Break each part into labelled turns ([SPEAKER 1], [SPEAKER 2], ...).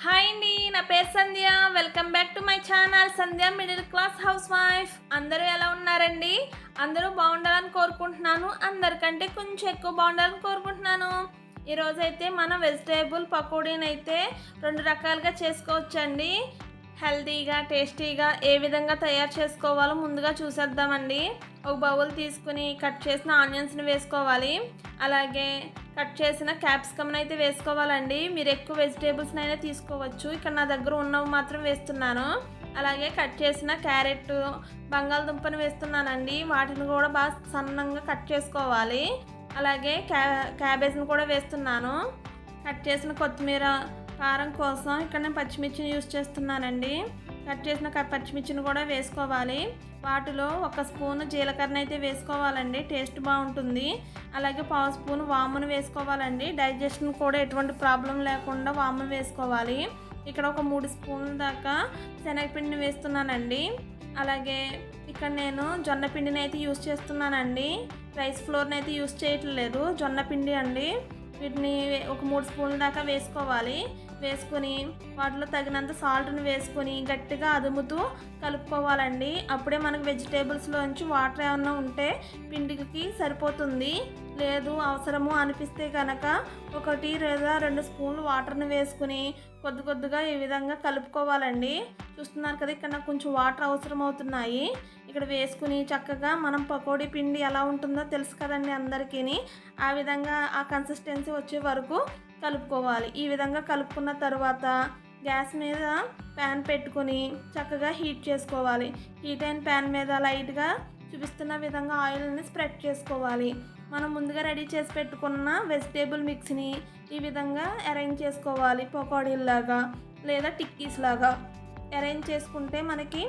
[SPEAKER 1] Hi అండి, నా పేరు Sandhya. Welcome back to my channel Sandhya middle class housewife. అందరూ ఎలా ఉన్నారండి? అందరూ బాగుండాలని కోరుకుంటున్నాను. అందరికంటే కొంచెం ఎక్కువ బాగుండాలని కోరుకుంటున్నాను. ఈరోజైతే మనం వెజిటేబుల్ పకోడీని అయితే 2 రకాలుగా చేసుకోవచ్చండి. హెల్తీగా టేస్టీగా ఏ విధంగా తయారు చేసుకోవాలో ముందుగా చూసేద్దామండి. ఒక బౌల్ తీసుకుని కట్ చేసిన ఆనియన్స్ని వేసుకోవాలి. అలాగే కట్ చేసిన క్యాప్సికమ్ని అయితే వేసుకోవాలండి. మీరు ఎక్కువ వెజిటేబుల్స్ని అయినా తీసుకోవచ్చు. ఇక్కడ నా దగ్గర ఉన్నవి మాత్రం వేస్తున్నాను. అలాగే కట్ చేసిన క్యారెట్, బంగాళదుంపని వేస్తున్నానండి. వాటిని కూడా బాగా సన్నంగా కట్ చేసుకోవాలి. అలాగే క్యాబేజ్ని కూడా వేస్తున్నాను. కట్ చేసిన కొత్తిమీర, కారం కోసం ఇక్కడ నేను పచ్చిమిర్చిని యూస్ చేస్తున్నానండి. కట్ చేసిన పచ్చిమిర్చిని కూడా వేసుకోవాలి. వాటిలో 1 స్పూను జీలకర్ర అయితే వేసుకోవాలండి, టేస్ట్ బాగుంటుంది. అలాగే 1/2 స్పూన్ వామును వేసుకోవాలండి. డైజెషన్ కూడా ఎటువంటి ప్రాబ్లం లేకుండా వామును వేసుకోవాలి. ఇక్కడ ఒక 3 స్పూన్ల దాకా శనగపిండిని వేస్తున్నానండి. అలాగే ఇక్కడ నేను జొన్న పిండిని అయితే యూస్ చేస్తున్నానండి. రైస్ ఫ్లోర్ని అయితే యూస్ చేయట్లేదు, జొన్న పిండి అండి. వీటిని ఒక 3 స్పూన్ల దాకా వేసుకోవాలి. వేసుకొని వాటిలో తగినంత సాల్ట్ని వేసుకొని గట్టిగా అదుముతూ కలుపుకోవాలండి. అప్పుడే మనకు వెజిటేబుల్స్లోంచి వాటర్ ఏమన్నా ఉంటే పిండికి సరిపోతుంది. లేదు అవసరము అనిపిస్తే కనుక 1 లేదా 2 స్పూన్లు వాటర్ని వేసుకుని కొద్దిగా ఈ విధంగా కలుపుకోవాలండి. చూస్తున్నారు కదా, ఇక్కడ నాకు కొంచెం వాటర్ అవసరం అవుతున్నాయి. ఇక్కడ వేసుకుని చక్కగా మనం పకోడీ పిండి ఎలా ఉంటుందో తెలుసు కదండి అందరికీ. ఆ విధంగా ఆ కన్సిస్టెన్సీ వచ్చే వరకు కలుపుకోవాలి. ఈ విధంగా కలుపుకున్న తర్వాత గ్యాస్ మీద ప్యాన్ పెట్టుకుని చక్కగా హీట్ చేసుకోవాలి. హీట్ అయిన ప్యాన్ మీద లైట్గా చూపిస్తున్న విధంగా ఆయిల్ని స్ప్రెడ్ చేసుకోవాలి. మనం ముందుగా రెడీ చేసి పెట్టుకున్న వెజిటేబుల్ మిక్స్ని ఈ విధంగా అరేంజ్ చేసుకోవాలి. పకోడీలాగా లేదా టిక్కీస్ లాగా అరేంజ్ చేసుకుంటే మనకి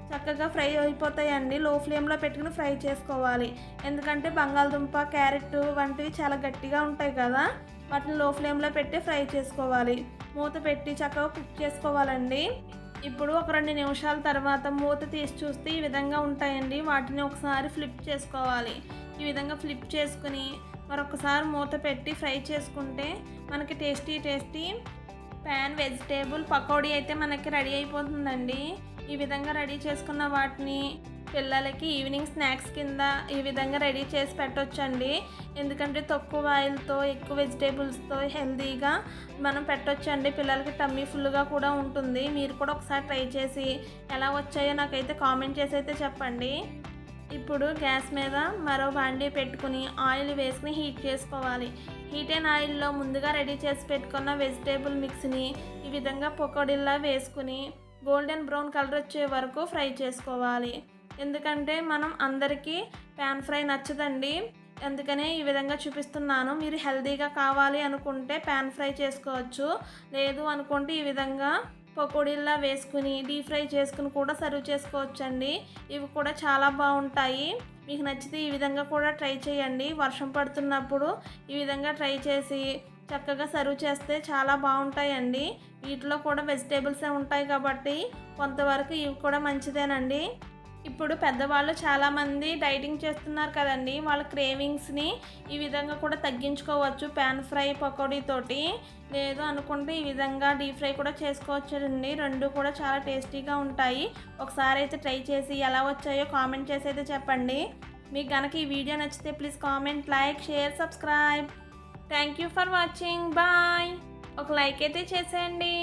[SPEAKER 1] చక్కగా ఫ్రై అయిపోతాయండి. లో ఫ్లేమ్లో పెట్టుకుని ఫ్రై చేసుకోవాలి. ఎందుకంటే బంగాళదుంప, క్యారెట్ వంటివి చాలా గట్టిగా ఉంటాయి కదా, వాటిని లో ఫ్లేమ్లో పెట్టి ఫ్రై చేసుకోవాలి. మూత పెట్టి చక్కగా కుక్ చేసుకోవాలండి. ఇప్పుడు ఒక 2 నిమిషాల తర్వాత మూత తీసి చూస్తే ఈ విధంగా ఉంటాయండి. వాటిని ఒకసారి ఫ్లిప్ చేసుకోవాలి. ఈ విధంగా ఫ్లిప్ చేసుకుని మరొకసారి మూత పెట్టి ఫ్రై చేసుకుంటే మనకి టేస్టీ ప్యాన్ వెజిటేబుల్ పకోడీ అయితే మనకి రెడీ అయిపోతుందండి. ఈ విధంగా రెడీ చేసుకున్న వాటిని పిల్లలకి ఈవినింగ్ స్నాక్స్ కింద ఈ విధంగా రెడీ చేసి పెట్టొచ్చండి. ఎందుకంటే తక్కువ ఆయిల్తో ఎక్కువ వెజిటేబుల్స్తో హెల్తీగా మనం పెట్టొచ్చండి. పిల్లలకి టమ్మీ ఫుల్గా కూడా ఉంటుంది. మీరు కూడా ఒకసారి ట్రై చేసి ఎలా వచ్చాయో నాకైతే కామెంట్ చేసి అయితే చెప్పండి. ఇప్పుడు గ్యాస్ మీద మరో బాండీ పెట్టుకుని ఆయిల్ వేసుకుని హీట్ చేసుకోవాలి. హీట్ అయిన ఆయిల్లో ముందుగా రెడీ చేసి పెట్టుకున్న వెజిటేబుల్ మిక్స్ని ఈ విధంగా పకోడీలా వేసుకుని గోల్డెన్ బ్రౌన్ కలర్ వచ్చే వరకు ఫ్రై చేసుకోవాలి. ఎందుకంటే మనం అందరికీ ప్యాన్ ఫ్రై నచ్చదండి, అందుకనే ఈ విధంగా చూపిస్తున్నాను. మీరు హెల్తీగా కావాలి అనుకుంటే ప్యాన్ ఫ్రై చేసుకోవచ్చు. లేదు అనుకుంటే ఈ విధంగా పకోడీలా వేసుకుని డీప్ ఫ్రై చేసుకుని కూడా సర్వ్ చేసుకోవచ్చండి. ఇవి కూడా చాలా బాగుంటాయి. మీకు నచ్చితే ఈ విధంగా కూడా ట్రై చేయండి. వర్షం పడుతున్నప్పుడు ఈ విధంగా ట్రై చేసి చక్కగా సర్వ్ చేస్తే చాలా బాగుంటాయండి. వీటిలో కూడా వెజిటేబుల్సే ఉంటాయి కాబట్టి కొంతవరకు ఇవి కూడా మంచిదేనండి. ఇప్పుడు పెద్దవాళ్ళు చాలామంది డైటింగ్ చేస్తున్నారు కదండి, వాళ్ళ క్రేవింగ్స్ని ఈ విధంగా కూడా తగ్గించుకోవచ్చు ప్యాన్ ఫ్రై పకోడీతోటి. లేదు అనుకుంటే ఈ విధంగా డీప్ ఫ్రై కూడా చేసుకోవచ్చండి. 2 కూడా చాలా టేస్టీగా ఉంటాయి. ఒకసారి అయితే ట్రై చేసి ఎలా వచ్చాయో కామెంట్ చేసి అయితే చెప్పండి. మీకు కనుక ఈ వీడియో నచ్చితే please comment, like, share, subscribe. Thank you for watching. Bye. ఒక లైక్ అయితే చేసేయండి.